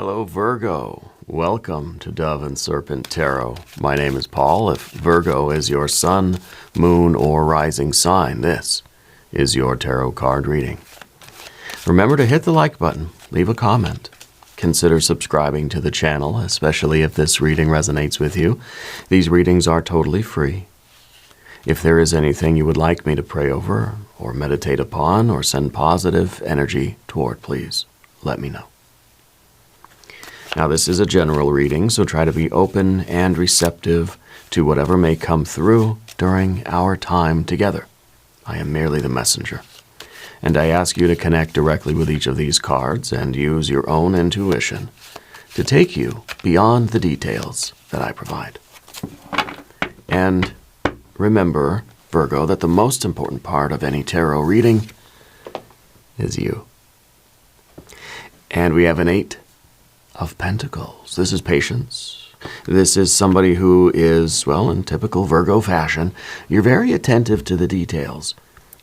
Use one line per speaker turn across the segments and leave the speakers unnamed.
Hello, Virgo. Welcome to Dove and Serpent Tarot. My name is Paul. If Virgo is your sun, moon, or rising sign, this is your tarot card reading. Remember to hit the like button, leave a comment. Consider subscribing to the channel, especially if this reading resonates with you. These readings are totally free. If there is anything you would like me to pray over, or meditate upon, or send positive energy toward, please let me know. Now, this is a general reading, so try to be open and receptive to whatever may come through during our time together. I am merely the messenger, and I ask you to connect directly with each of these cards and use your own intuition to take you beyond the details that I provide. And remember, Virgo, that the most important part of any tarot reading is you. And we have an 8 of Pentacles. This is patience. This is somebody who is, well, in typical Virgo fashion, you're very attentive to the details.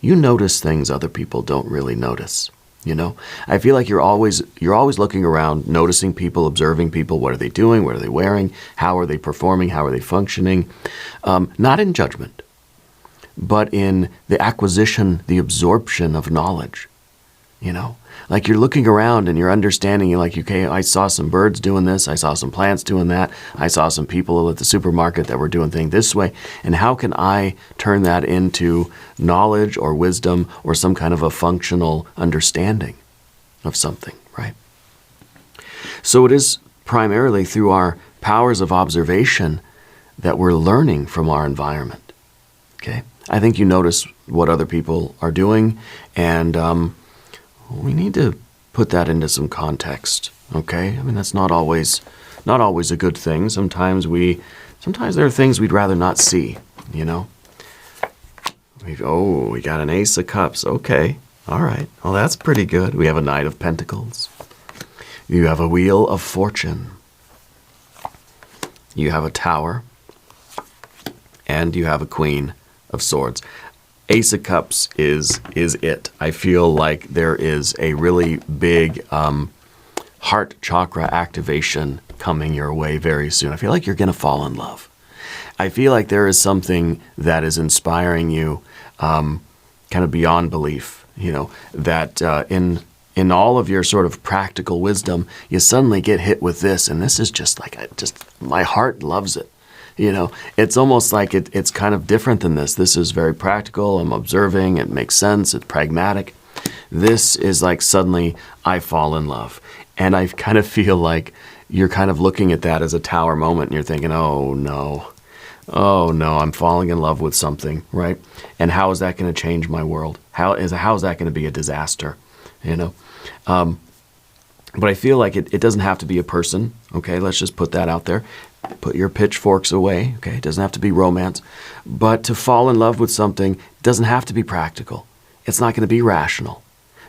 You notice things other people don't really notice. You know, I feel like you're always looking around, noticing people, observing people. What are they doing? What are they wearing? How are they performing? How are they functioning? Not in judgment, but in the acquisition, the absorption of knowledge. You know, like you're looking around and you're understanding, you're like, okay, I saw some birds doing this, I saw some plants doing that, I saw some people at the supermarket that were doing things this way, and how can I turn that into knowledge or wisdom or some kind of a functional understanding of something, right? So it is primarily through our powers of observation that we're learning from our environment, okay? I think you notice what other people are doing, and we need to put that into some context, okay? I mean, that's not always a good thing. Sometimes there are things we'd rather not see, you know? We got an Ace of Cups. Okay, all right. Well, that's pretty good. We have a Knight of Pentacles. You have a Wheel of Fortune. You have a Tower. And you have a Queen of Swords. Ace of Cups is it. I feel like there is a really big heart chakra activation coming your way very soon. I feel like you're going to fall in love. I feel like there is something that is inspiring you kind of beyond belief, you know, that in all of your sort of practical wisdom, you suddenly get hit with this, and this is just like, my heart loves it. You know, it's almost like it's kind of different than this. This is very practical. I'm observing. It makes sense. It's pragmatic. This is like suddenly I fall in love. And I kind of feel like you're kind of looking at that as a Tower moment, and you're thinking, oh no, I'm falling in love with something, right? And how is that going to change my world? How is that going to be a disaster, you know? But I feel like it doesn't have to be a person, okay? Let's just put that out there. Put your pitchforks away, okay? It doesn't have to be romance. But to fall in love with something doesn't have to be practical. It's not going to be rational.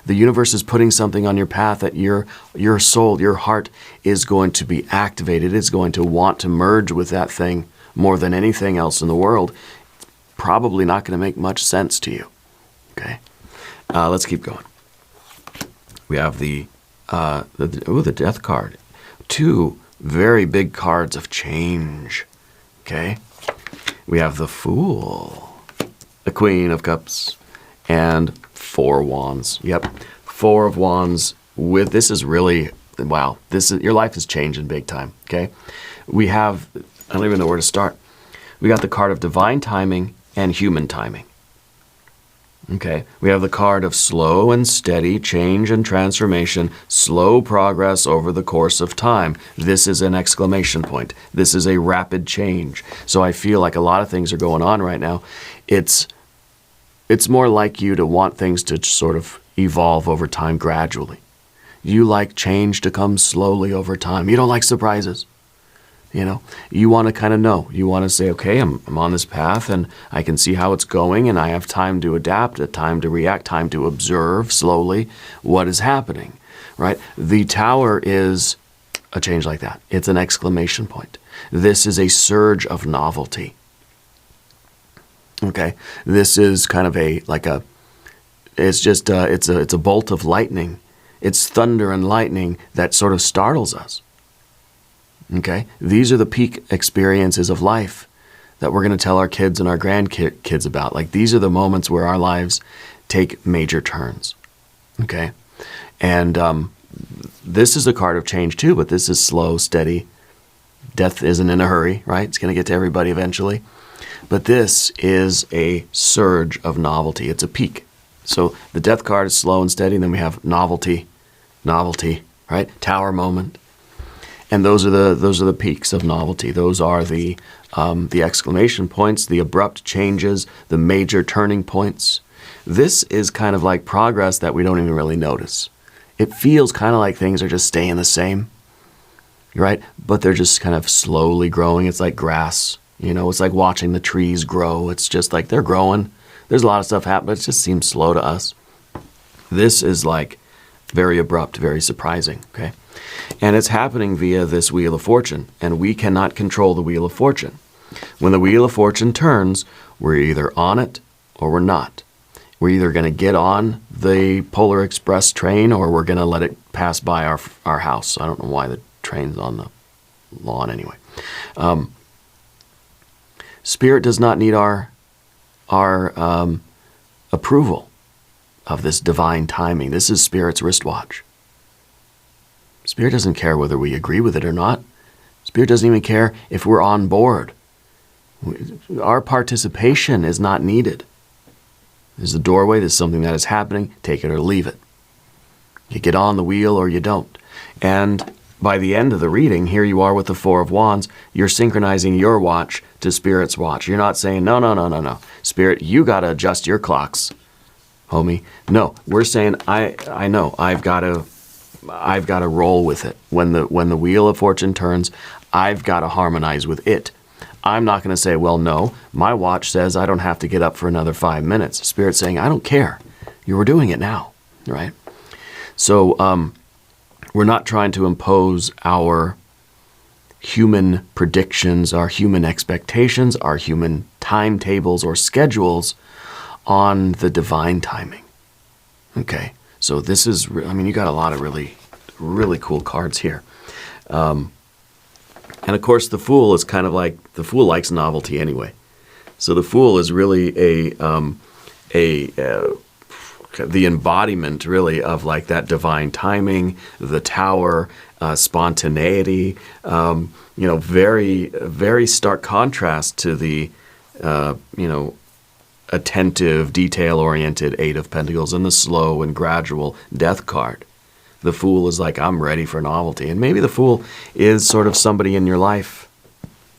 The universe is putting something on your path that your soul, your heart is going to be activated. It's going to want to merge with that thing more than anything else in the world. It's probably not going to make much sense to you, okay? Let's keep going. We have the Death card. 2 very big cards of change, okay? We have the Fool, the Queen of Cups, and 4 Wands. Yep, 4 of Wands. This is really, wow, your life is changing big time, okay? We have, I don't even know where to start. We got the card of divine timing and human timing. Okay, we have the card of slow and steady change and transformation, slow progress over the course of time. This is an exclamation point. This is a rapid change. So I feel like a lot of things are going on right now. It's more like you to want things to sort of evolve over time gradually. You like change to come slowly over time. You don't like surprises. You know, you want to kind of know. You want to say, okay, I'm on this path and I can see how it's going and I have time to adapt, a time to react, time to observe slowly what is happening, right? The Tower is a change like that. It's an exclamation point. This is a surge of novelty. Okay, this is kind of it's a bolt of lightning It's thunder and lightning that sort of startles us. Okay? These are the peak experiences of life that we're going to tell our kids and our grandkids about. Like, these are the moments where our lives take major turns. Okay? And this is a card of change too, but this is slow, steady. Death isn't in a hurry, right? It's going to get to everybody eventually. But this is a surge of novelty. It's a peak. So the death card is slow and steady, and then we have novelty, right? Tower moment. And those are the peaks of novelty. Those are the exclamation points, the abrupt changes, the major turning points. This is kind of like progress that we don't even really notice. It feels kind of like things are just staying the same, right? But they're just kind of slowly growing. It's like grass, you know, it's like watching the trees grow. It's just like they're growing. There's a lot of stuff happening, but it just seems slow to us. This is like very abrupt, very surprising, okay? And it's happening via this Wheel of Fortune, and we cannot control the Wheel of Fortune. When the Wheel of Fortune turns, we're either on it or we're not. We're either going to get on the Polar Express train or we're going to let it pass by our house. I don't know why the train's on the lawn anyway. Spirit does not need our approval of this divine timing. This is Spirit's wristwatch. Spirit doesn't care whether we agree with it or not. Spirit doesn't even care if we're on board. Our participation is not needed. There's a doorway, there's something that is happening, take it or leave it. You get on the wheel or you don't. And by the end of the reading, here you are with the Four of Wands, you're synchronizing your watch to Spirit's watch. You're not saying, no. Spirit, you got to adjust your clocks, homie. No, we're saying, I know, I've got to roll with it. When the Wheel of Fortune turns, I've got to harmonize with it. I'm not going to say, well, no, my watch says I don't have to get up for another 5 minutes. Spirit's saying, I don't care. You were doing it now, right? So we're not trying to impose our human predictions, our human expectations, our human timetables or schedules on the divine timing. Okay, so this is, I mean, you got a lot of really, really cool cards here. And of course, the Fool is kind of like, the Fool likes novelty anyway. So the Fool is really the embodiment, really, of like that divine timing, the Tower, spontaneity. Very, very stark contrast to the, attentive, detail-oriented Eight of Pentacles and the slow and gradual Death card. The Fool is like, I'm ready for novelty. And maybe the Fool is sort of somebody in your life,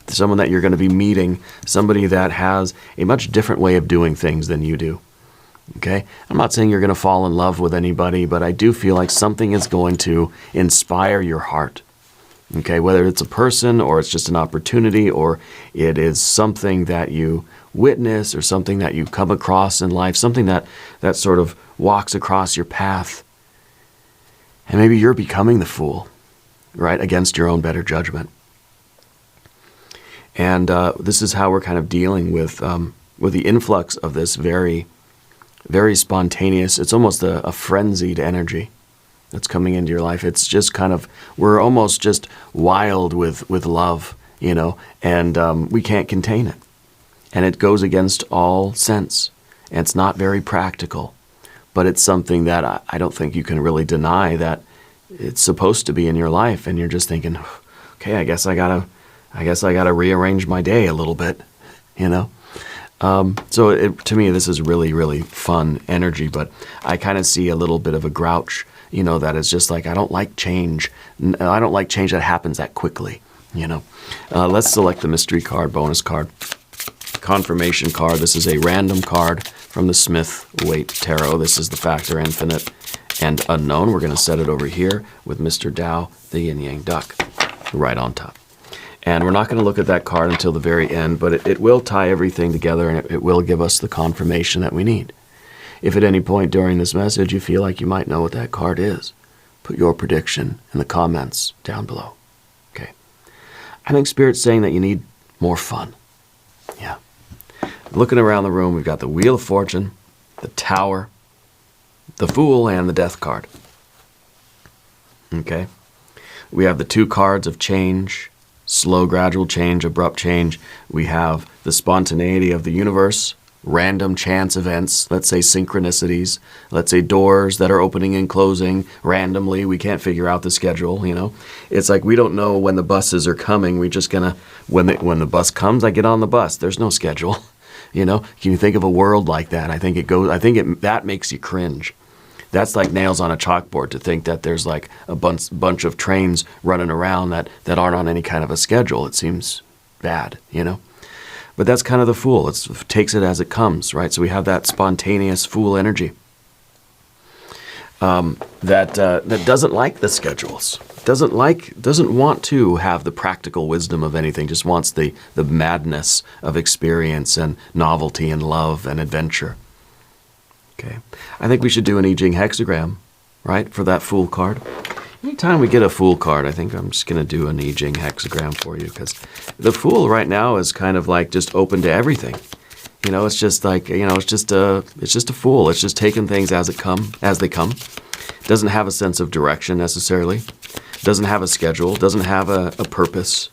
someone that you're going to be meeting, somebody that has a much different way of doing things than you do. Okay? I'm not saying you're going to fall in love with anybody, but I do feel like something is going to inspire your heart. Okay? Whether it's a person or it's just an opportunity or it is something that you witness or something that you come across in life, something that sort of walks across your path. And maybe you're becoming the Fool, right, against your own better judgment. And this is how we're kind of dealing with the influx of this very, very spontaneous, it's almost a frenzied energy that's coming into your life. It's just kind of, we're almost just wild with love, and we can't contain it. And it goes against all sense. And it's not very practical. But it's something that I don't think you can really deny that it's supposed to be in your life. And you're just thinking, okay, I guess I gotta rearrange my day a little bit, So to me, this is really, really fun energy. But I kind of see a little bit of a grouch, that is just like, I don't like change. I don't like change that happens that quickly, Let's select the mystery card, bonus card. Confirmation card. This is a random card from the Smith-Waite Tarot. This is the Factor Infinite and Unknown. We're going to set it over here with Mr. Tao, the Yin Yang Duck, right on top. And we're not going to look at that card until the very end, but it will tie everything together and it will give us the confirmation that we need. If at any point during this message you feel like you might know what that card is, put your prediction in the comments down below. Okay. I think Spirit's saying that you need more fun. Yeah. Looking around the room, we've got the Wheel of Fortune, the Tower, the Fool, and the Death card. Okay. We have the two cards of change, slow, gradual change, abrupt change. We have the spontaneity of the universe, random chance events, let's say synchronicities, let's say doors that are opening and closing randomly. We can't figure out the schedule, you know. It's like we don't know when the buses are coming. We're just gonna, when the bus comes, I get on the bus. There's no schedule, you know. Can you think of a world like that? That makes you cringe. That's like nails on a chalkboard to think that there's like a bunch of trains running around that aren't on any kind of a schedule. It seems bad, you know. But that's kind of the Fool. It takes it as it comes, right? So we have that spontaneous Fool energy that doesn't like the schedules, doesn't want to have the practical wisdom of anything, just wants the madness of experience and novelty and love and adventure. Okay, I think we should do an I-Ching hexagram, right, for that Fool card. Anytime we get a Fool card, I think I'm just going to do an I-Ching hexagram for you, because the Fool right now is kind of like just open to everything. You know, it's just like, you know, it's just a Fool. It's just taking things as they come. Doesn't have a sense of direction necessarily. Doesn't have a schedule. Doesn't have a purpose,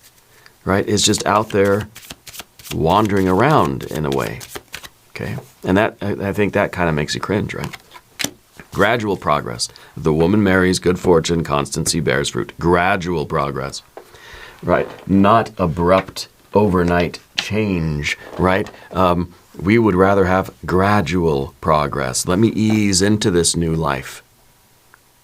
right? It's just out there wandering around in a way. Okay, and that, I think that kind of makes you cringe, right? Gradual progress. The woman marries, good fortune, constancy bears fruit. Gradual progress, right? Not abrupt, overnight change, right? We would rather have gradual progress. Let me ease into this new life,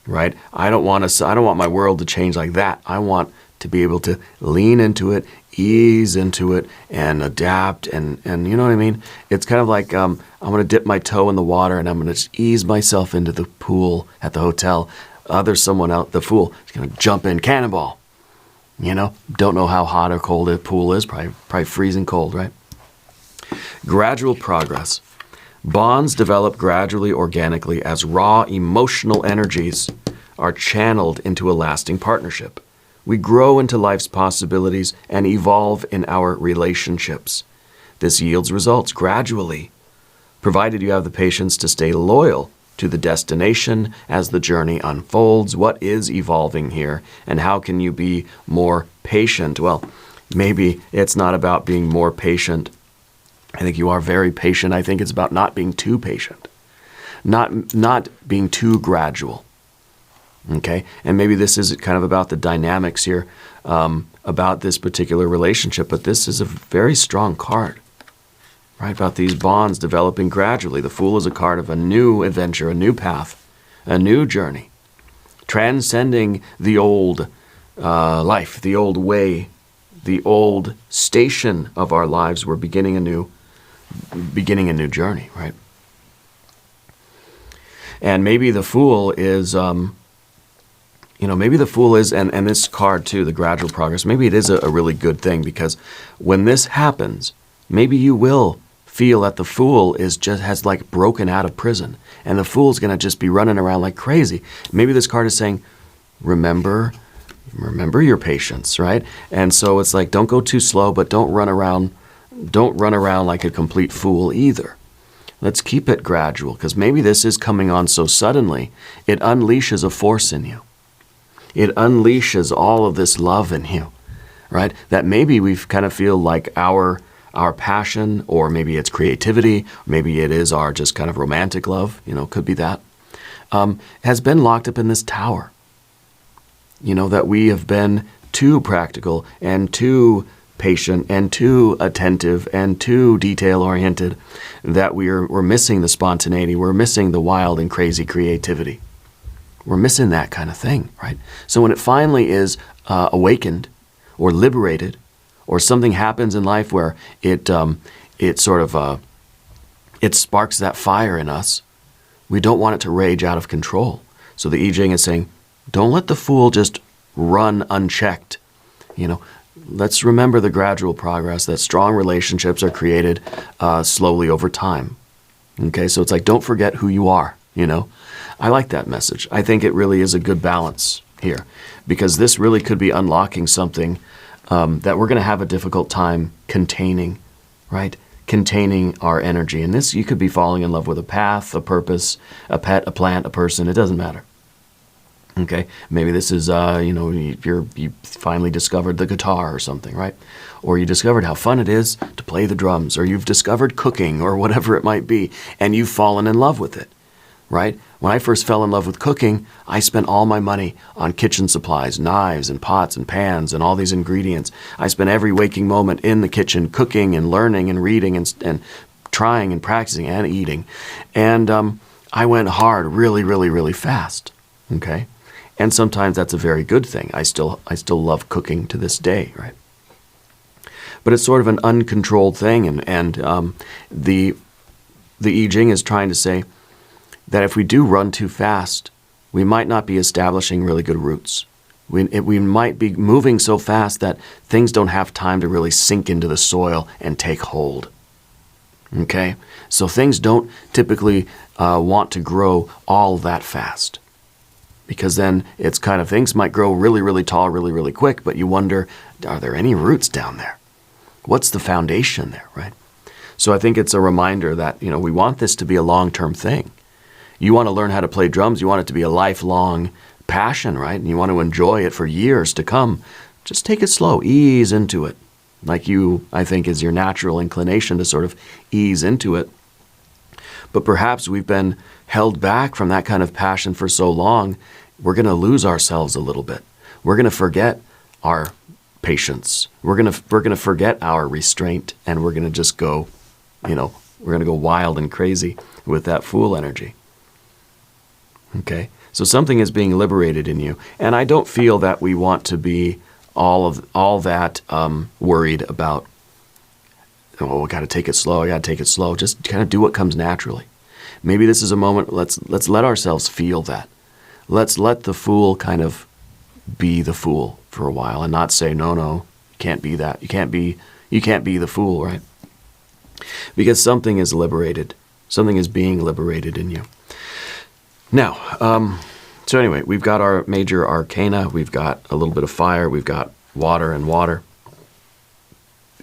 right? I don't want my world to change like that. I want to be able to lean into it, ease into it, and adapt, and you know what I mean? It's kind of like I'm going to dip my toe in the water, and I'm going to just ease myself into the pool at the hotel. There's someone out, the Fool, is going to jump in, cannonball. You know, don't know how hot or cold a pool is, probably freezing cold, right? Gradual progress. Bonds develop gradually, organically, as raw emotional energies are channeled into a lasting partnership. We grow into life's possibilities and evolve in our relationships. This yields results gradually, provided you have the patience to stay loyal to the destination as the journey unfolds. What is evolving here, and how can you be more patient? Well, maybe it's not about being more patient. I think you are very patient. I think it's about not being too patient, not being too gradual. Okay, and maybe this is kind of about the dynamics here, about this particular relationship, but this is a very strong card, right? About these bonds developing gradually. The Fool is a card of a new adventure, a new path, a new journey, transcending the old life, the old way, the old station of our lives. We're beginning a new journey, right? And maybe the Fool is, maybe the Fool is, and this card too, the gradual progress, maybe it is a really good thing, because when this happens, maybe you will feel that the Fool has like broken out of prison, and the Fool's going to just be running around like crazy. Maybe this card is saying, remember your patience, right? And so it's like, don't go too slow, but don't run around like a complete fool either. Let's keep it gradual, because maybe this is coming on so suddenly, it unleashes a force in you. It unleashes all of this love in you, right? That maybe we kind of feel like our passion, or maybe it's creativity, maybe it is our just kind of romantic love, could be that, has been locked up in this tower. That we have been too practical and too patient and too attentive and too detail-oriented, that we're missing the spontaneity, we're missing the wild and crazy creativity. We're missing that kind of thing, right? So when it finally is awakened or liberated, or something happens in life where it sparks that fire in us, we don't want it to rage out of control. So the I-Ching is saying, don't let the Fool just run unchecked. Let's remember the gradual progress, that strong relationships are created slowly over time. Okay, so it's like, don't forget who you are, I like that message. I think it really is a good balance here, because this really could be unlocking something that we're going to have a difficult time containing, right? Containing our energy. And this, you could be falling in love with a path, a purpose, a pet, a plant, a person. It doesn't matter. Okay, maybe this is, you finally discovered the guitar or something, right? Or you discovered how fun it is to play the drums, or you've discovered cooking or whatever it might be, and you've fallen in love with it, right? When I first fell in love with cooking, I spent all my money on kitchen supplies, knives and pots and pans and all these ingredients. I spent every waking moment in the kitchen cooking and learning and reading and trying and practicing and eating. And I went hard really, really, really fast, okay? And sometimes that's a very good thing. I still love cooking to this day, right? But it's sort of an uncontrolled thing, and the I-Ching is trying to say that if we do run too fast, we might not be establishing really good roots. We might be moving so fast that things don't have time to really sink into the soil and take hold. Okay? So things don't typically want to grow all that fast. Because then it's kind of, things might grow really, really tall, really, really quick, but you wonder, are there any roots down there? What's the foundation there, right? So I think it's a reminder that, we want this to be a long-term thing. You want to learn how to play drums, you want it to be a lifelong passion, right? And you want to enjoy it for years to come. Just take it slow, ease into it. Like I think, is your natural inclination to sort of ease into it. But perhaps we've been held back from that kind of passion for so long, we're going to lose ourselves a little bit. We're going to forget our patience. We're going to forget our restraint, and we're going to just go, we're going to go wild and crazy with that fool energy. Okay? So something is being liberated in you, and I don't feel that we want to be all that worried about, we got to take it slow, I got to take it slow. Just kind of do what comes naturally. Maybe this is a moment, let's let ourselves feel that. Let's let the fool kind of be the fool for a while and not say, no, you can't be that. You can't be the fool, right? Because something is liberated. Something is being liberated in you. Now, so anyway, we've got our major arcana. We've got a little bit of fire. We've got water and water.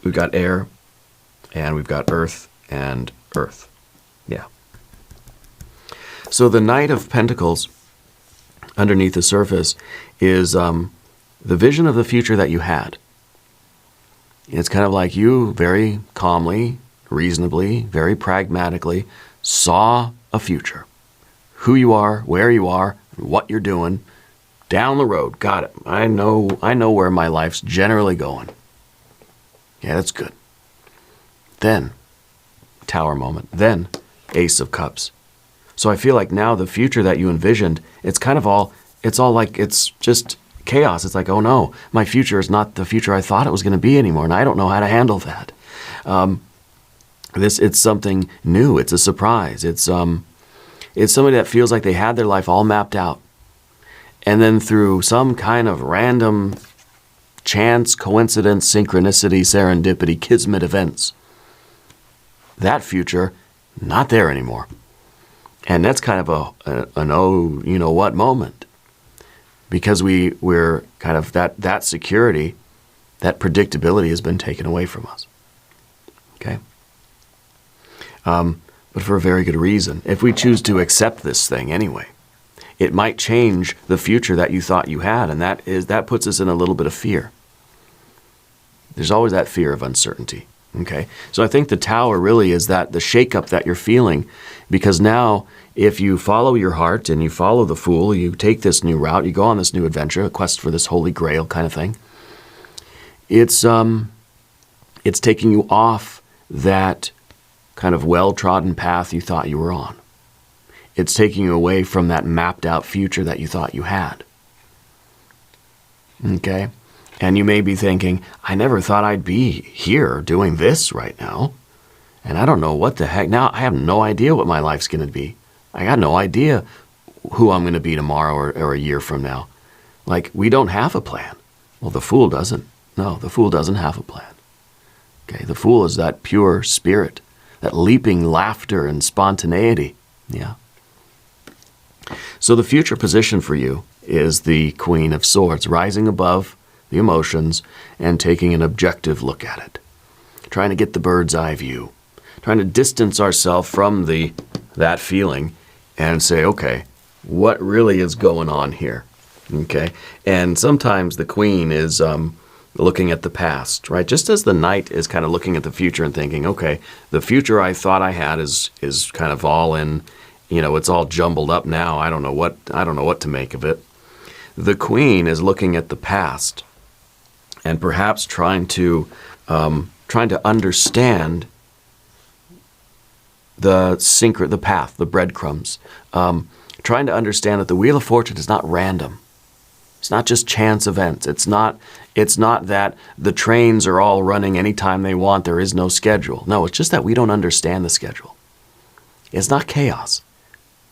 We've got air. And we've got earth and earth. Yeah. So the Knight of Pentacles underneath the surface is the vision of the future that you had. It's kind of like you very calmly, reasonably, very pragmatically saw a future. Who you are, where you are, what you're doing, down the road. Got it. I know where my life's generally going. Yeah, that's good. Then, Tower moment. Then, Ace of Cups. So I feel like now the future that you envisioned, it's all like it's just chaos. It's like, oh no, my future is not the future I thought it was going to be anymore, and I don't know how to handle that. It's something new. It's a surprise. It's somebody that feels like they had their life all mapped out, and then through some kind of random chance, coincidence, synchronicity, serendipity, kismet events, that future, not there anymore. And that's kind of an oh, you know what moment. Because we're kind of, that security, that predictability has been taken away from us. Okay? But for a very good reason. If we choose to accept this thing anyway, it might change the future that you thought you had, and that puts us in a little bit of fear. There's always that fear of uncertainty. Okay, so I think the Tower really is that the shakeup that you're feeling, because now if you follow your heart and you follow the Fool, you take this new route, you go on this new adventure, a quest for this Holy Grail kind of thing. It's taking you off that kind of well-trodden path you thought you were on. It's taking you away from that mapped out future that you thought you had. Okay? And you may be thinking, I never thought I'd be here doing this right now. And I don't know what the heck. Now I have no idea what my life's going to be. I got no idea who I'm going to be tomorrow or a year from now. Like, we don't have a plan. Well, the Fool doesn't. No, the Fool doesn't have a plan. Okay, the Fool is that pure spirit, that leaping laughter and spontaneity. Yeah. So the future position for you is the Queen of Swords, rising above the emotions and taking an objective look at it. Trying to get the bird's eye view. Trying to distance ourselves from that feeling and say, okay, what really is going on here? Okay. And sometimes the queen is looking at the past, right? Just as the knight is kind of looking at the future and thinking, okay, the future I thought I had is kind of all in, it's all jumbled up now. I don't know what to make of it. The queen is looking at the past and perhaps trying to understand the path, the breadcrumbs, trying to understand that the Wheel of Fortune is not random. It's not just chance events. It's not that the trains are all running anytime they want. There is no schedule. No, it's just that we don't understand the schedule. It's not chaos.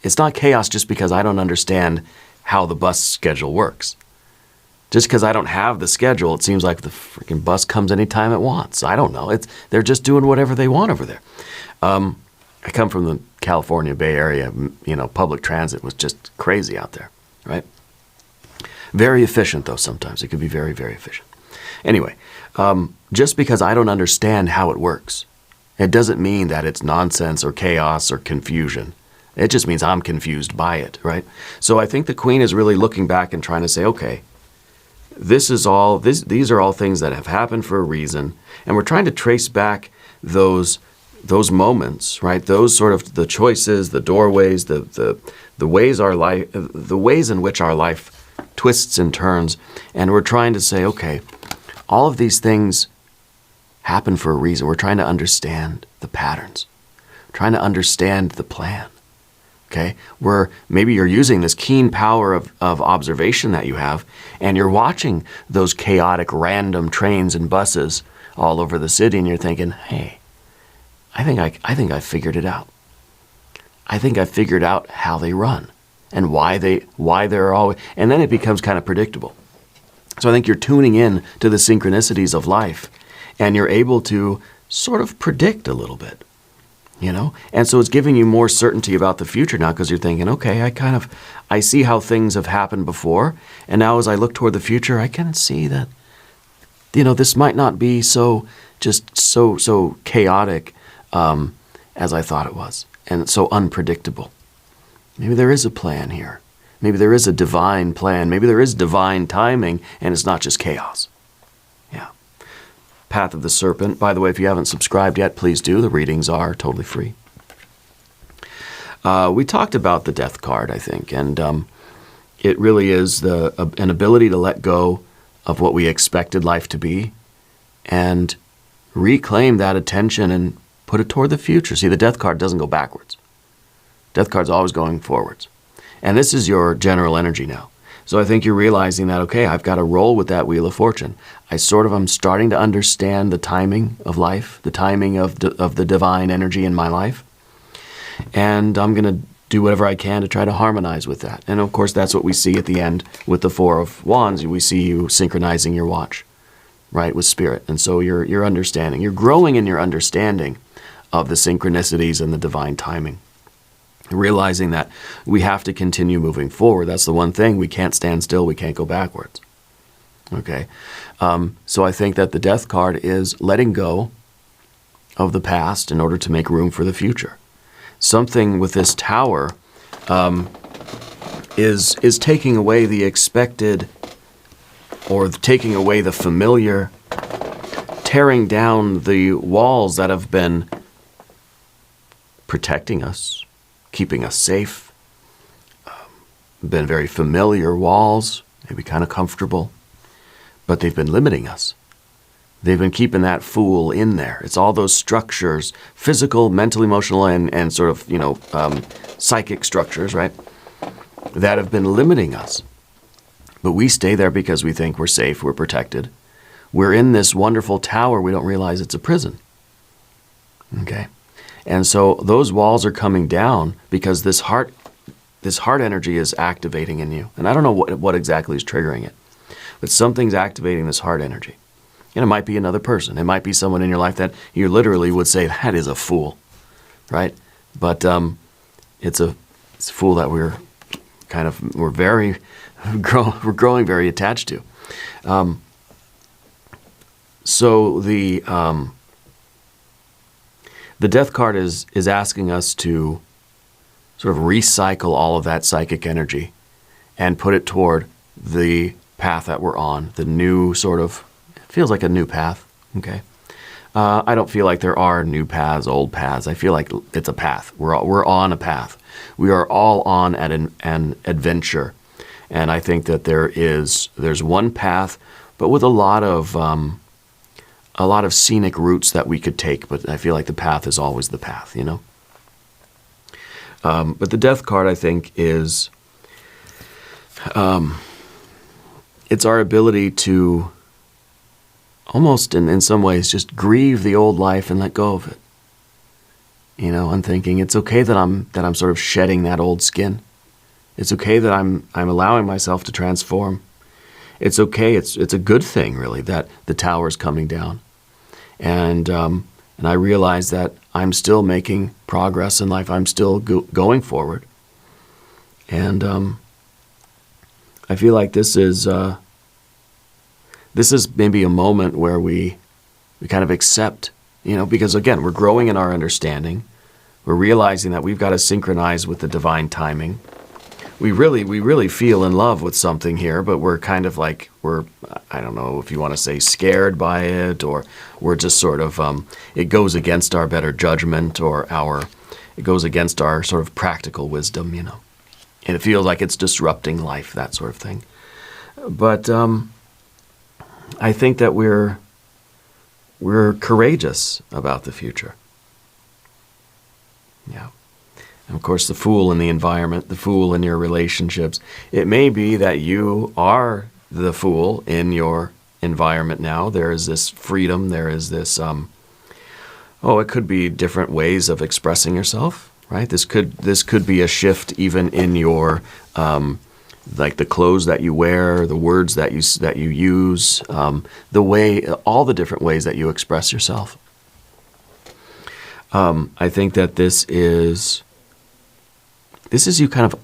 It's not chaos just because I don't understand how the bus schedule works. Just because I don't have the schedule, it seems like the freaking bus comes anytime it wants. I don't know. They're just doing whatever they want over there. I come from the California Bay Area. Public transit was just crazy out there, right? Very efficient, though, sometimes. It could be very, very efficient. Anyway, just because I don't understand how it works, it doesn't mean that it's nonsense or chaos or confusion. It just means I'm confused by it, right? So I think the queen is really looking back and trying to say, okay, these are all things that have happened for a reason, and we're trying to trace back those moments, right? Those sort of the choices, the doorways, the ways in which our life twists and turns, and we're trying to say, okay, all of these things happen for a reason. We're trying to understand the patterns, trying to understand the plan. Okay, maybe you're using this keen power of observation that you have, and you're watching those chaotic, random trains and buses all over the city, and you're thinking, hey, I think I figured it out. I think I figured out how they run and why they're always, and then it becomes kind of predictable. So I think you're tuning in to the synchronicities of life, and you're able to sort of predict a little bit. And so it's giving you more certainty about the future now, because you're thinking, okay, I see how things have happened before, and now as I look toward the future, I can see that, this might not be so chaotic as I thought it was, and so unpredictable. Maybe there is a plan here. Maybe there is a divine plan. Maybe there is divine timing, and it's not just chaos. Yeah. Path of the Serpent. By the way, if you haven't subscribed yet, please do. The readings are totally free. We talked about the Death card, I think, and it really is an ability to let go of what we expected life to be and reclaim that attention and put it toward the future. See, the Death card doesn't go backwards. Death card's always going forwards. And this is your general energy now. So I think you're realizing that, okay, I've got to roll with that Wheel of Fortune. I'm starting to understand the timing of life, the timing of the divine energy in my life. And I'm going to do whatever I can to try to harmonize with that. And of course, that's what we see at the end with the Four of Wands. We see you synchronizing your watch, right, with Spirit. And so you're understanding. You're growing in your understanding of the synchronicities and the divine timing. Realizing that we have to continue moving forward. That's the one thing. We can't stand still. We can't go backwards. Okay. So I think that the Death card is letting go of the past in order to make room for the future. Something with this Tower is taking away the expected, or taking away the familiar, tearing down the walls that have been protecting us, keeping us safe, been very familiar walls, maybe kind of comfortable, but they've been limiting us. They've been keeping that fool in there. It's all those structures, physical, mental, emotional, and sort of, psychic structures, right, that have been limiting us. But we stay there because we think we're safe, we're protected. We're in this wonderful tower. We don't realize it's a prison. Okay? And so those walls are coming down because this heart energy is activating in you. And I don't know what exactly is triggering it, but something's activating this heart energy. And it might be another person. It might be someone in your life that you literally would say, that is a fool, right? But it's a fool that we're growing very attached to. So the Death card is asking us to sort of recycle all of that psychic energy and put it toward the path that we're on, the new sort of, it feels like a new path, okay? I don't feel like there are new paths, old paths. I feel like it's a path. We're on a path. We are all on an adventure. And I think that there's one path, but with a lot of scenic routes that we could take. But I feel like the path is always the path, you know? But the death card, I think, is it's our ability to almost in some ways just grieve the old life and let go of it. You know, and thinking it's okay that I'm sort of shedding that old skin. It's okay that I'm allowing myself to transform. It's okay. It's a good thing, really, that the tower is coming down, and I realize that I'm still making progress in life. I'm still going forward, and I feel like this is maybe a moment where we kind of accept, you know, because again, we're growing in our understanding. We're realizing that we've got to synchronize with the divine timing. We really feel in love with something here, but we're kind of like, I don't know if you want to say scared by it, or we're just sort of, it goes against our better judgment, or it goes against our sort of practical wisdom, you know. And it feels like it's disrupting life, that sort of thing. But I think that we're courageous about the future. Yeah. And of course, the fool in the environment, the fool in your relationships. It may be that you are the fool in your environment now. There is this freedom. There is this, it could be different ways of expressing yourself, right? This could be a shift even in your, like the clothes that you wear, the words that you use, all the different ways that you express yourself. I think that this is you kind of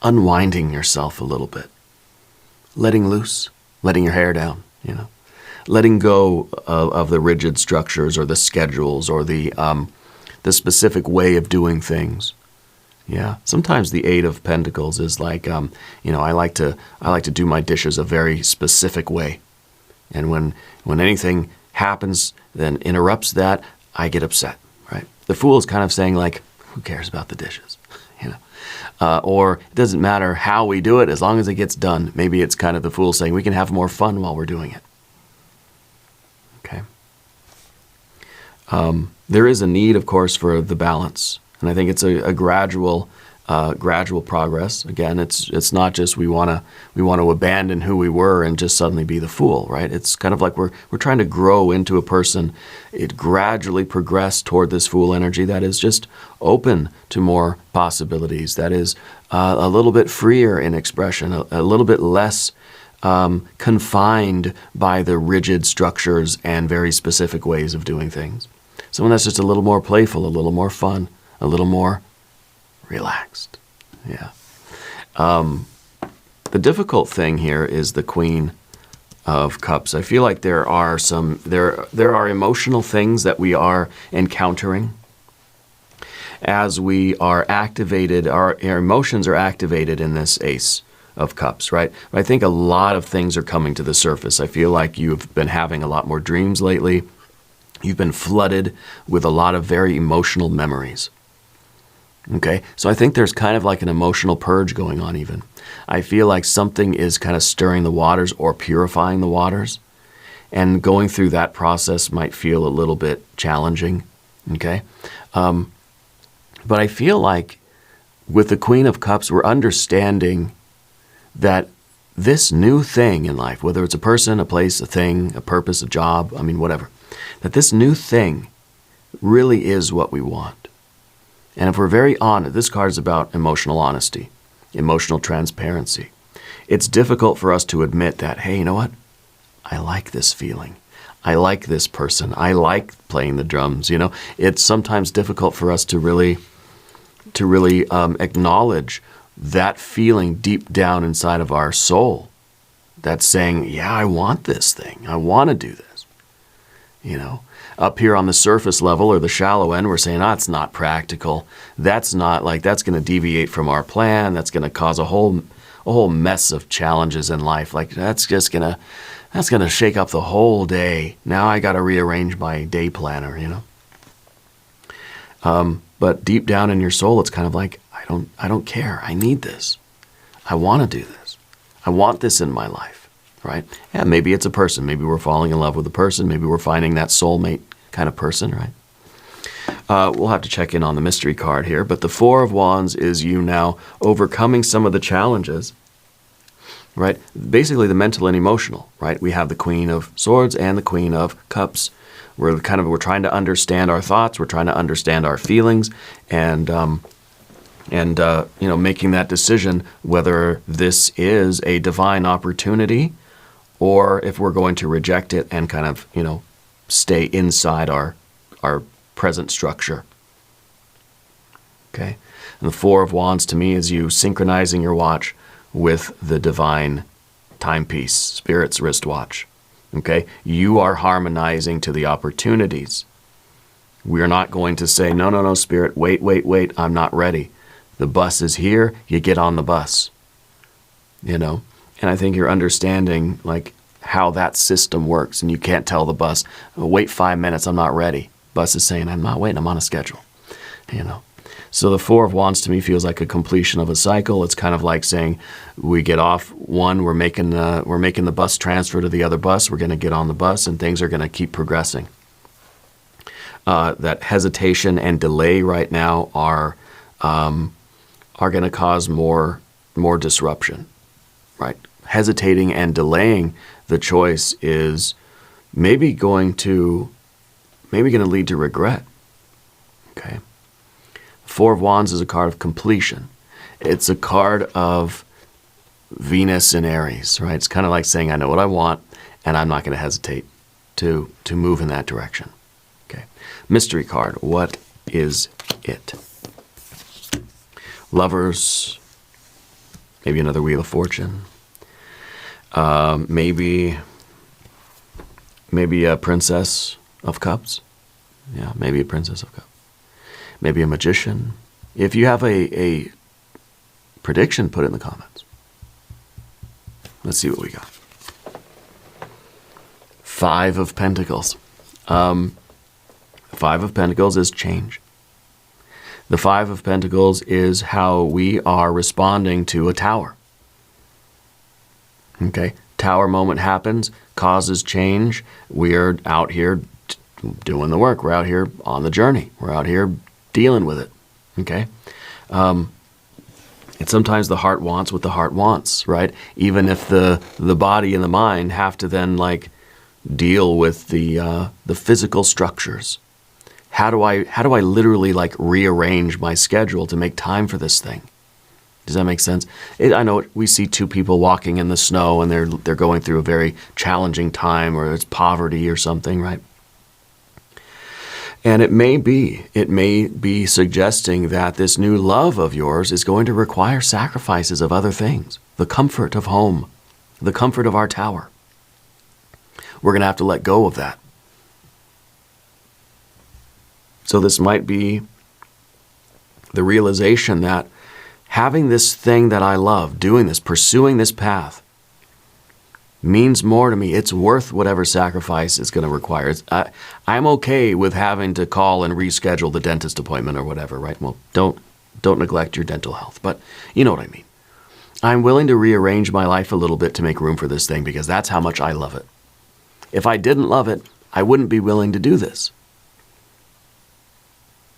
unwinding yourself a little bit, letting loose, letting your hair down, you know, letting go of the rigid structures or the schedules or the specific way of doing things. Yeah, sometimes the Eight of Pentacles is like, I like to do my dishes a very specific way, and when anything happens that interrupts that, I get upset. Right? The Fool is kind of saying like, who cares about the dishes? You know, or it doesn't matter how we do it as long as it gets done. Maybe it's kind of the Fool saying we can have more fun while we're doing it. Okay. There is a need, of course, for the balance, and I think it's a gradual progress. Again, it's not just we want to abandon who we were and just suddenly be the Fool, right? It's kind of like we're trying to grow into a person. It gradually progress toward this Fool energy that is just open to more possibilities. That is a little bit freer in expression, a little bit less confined by the rigid structures and very specific ways of doing things. Someone that's just a little more playful, a little more fun, a little more relaxed. Yeah. The difficult thing here is the Queen of Cups. I feel like there are emotional things that we are encountering as we are activated. Our emotions are activated in this Ace of Cups, right? I think a lot of things are coming to the surface. I feel like you've been having a lot more dreams lately. You've been flooded with a lot of very emotional memories. Okay, so I think there's kind of like an emotional purge going on even. I feel like something is kind of stirring the waters or purifying the waters, and going through that process might feel a little bit challenging, okay? But I feel like with the Queen of Cups, we're understanding that this new thing in life, whether it's a person, a place, a thing, a purpose, a job, I mean, whatever, that this new thing really is what we want. And if we're very honest, this card is about emotional honesty, emotional transparency. It's difficult for us to admit that, hey, you know what? I like this feeling. I like this person. I like playing the drums, you know? It's sometimes difficult for us to really acknowledge that feeling deep down inside of our soul that's saying, yeah, I want this thing. I want to do this, you know? Up here on the surface level or the shallow end, we're saying, it's not practical. That's not like, that's going to deviate from our plan. That's going to cause a whole whole mess of challenges in life. Like that's gonna shake up the whole day. Now I got to rearrange my day planner, you know. But deep down in your soul, it's kind of like, I don't care. I need this. I want to do this. I want this in my life, right? Yeah, maybe it's a person. Maybe we're falling in love with a person. Maybe we're finding that soulmate kind of person, right? We'll have to check in on the mystery card here. But the Four of Wands is you now overcoming some of the challenges, right? Basically the mental and emotional, right? We have the Queen of Swords and the Queen of Cups. We're trying to understand our thoughts. We're trying to understand our feelings, and you know, making that decision whether this is a divine opportunity or if we're going to reject it and kind of, you know, stay inside our present structure. Okay? And the Four of Wands to me is you synchronizing your watch with the divine timepiece, Spirit's wristwatch. Okay? You are harmonizing to the opportunities. We are not going to say, no, Spirit, wait, I'm not ready. The bus is here, you get on the bus. You know? And I think you're understanding like how that system works, and you can't tell the bus, wait 5 minutes, I'm not ready. Bus is saying, I'm not waiting, I'm on a schedule. You know? So the Four of Wands to me feels like a completion of a cycle. It's kind of like saying we get off one, we're making the bus transfer to the other bus, we're going to get on the bus, and things are going to keep progressing. That hesitation and delay right now are going to cause more disruption, right? Hesitating and delaying the choice is maybe going to lead to regret. Okay. Four of Wands is a card of completion. It's a card of Venus in Aries, right? It's kind of like saying, I know what I want, and I'm not going to hesitate to move in that direction. Okay. Mystery card. What is it? Lovers. Maybe another Wheel of Fortune. Maybe a Princess of Cups. Yeah, maybe a Princess of Cups. Maybe a Magician. If you have a prediction, put it in the comments. Let's see what we got. Five of Pentacles. Five of Pentacles is change. The Five of Pentacles is how we are responding to a tower. Okay? Tower moment happens, causes change. We're out here doing the work. We're out here on the journey. We're out here dealing with it. Okay? And sometimes the heart wants what the heart wants, right? Even if the body and the mind have to then like deal with the physical structures. How do I literally like rearrange my schedule to make time for this thing? Does that make sense? I know we see two people walking in the snow and they're going through a very challenging time, or it's poverty or something, right? And it may be suggesting that this new love of yours is going to require sacrifices of other things. The comfort of home, the comfort of our tower. We're going to have to let go of that. So this might be the realization that having this thing that I love, doing this, pursuing this path, means more to me. It's worth whatever sacrifice it's going to require. I'm okay with having to call and reschedule the dentist appointment or whatever, right? Well, don't neglect your dental health, but you know what I mean. I'm willing to rearrange my life a little bit to make room for this thing because that's how much I love it. If I didn't love it, I wouldn't be willing to do this.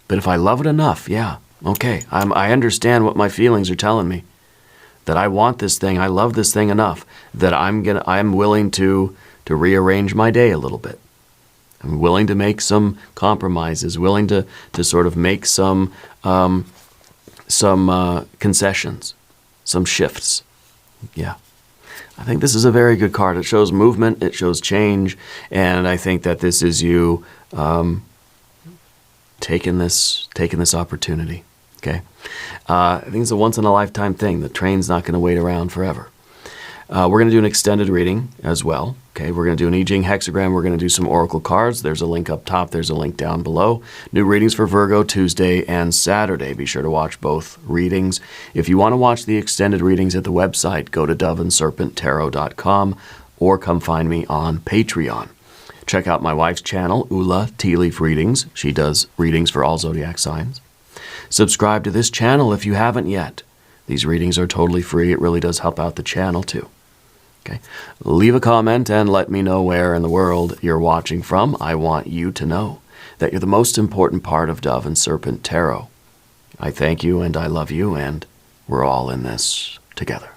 But if I love it enough, yeah, okay. I understand what my feelings are telling me. That I want this thing, I love this thing enough that I'm willing to rearrange my day a little bit. I'm willing to make some compromises, willing to sort of make some concessions, some shifts. Yeah. I think this is a very good card. It shows movement, it shows change, and I think that this is you taking this opportunity. Okay, I think it's a once-in-a-lifetime thing. The train's not going to wait around forever. We're going to do an extended reading as well. Okay, we're going to do an I-Ching hexagram. We're going to do some oracle cards. There's a link up top. There's a link down below. New readings for Virgo Tuesday and Saturday. Be sure to watch both readings. If you want to watch the extended readings at the website, go to doveandserpenttarot.com or come find me on Patreon. Check out my wife's channel, Ula Tea Leaf Readings. She does readings for all zodiac signs. Subscribe to this channel if you haven't yet. These readings are totally free. It really does help out the channel too. Okay. Leave a comment and let me know where in the world you're watching from. I want you to know that you're the most important part of Dove and Serpent Tarot. I thank you and I love you, and we're all in this together.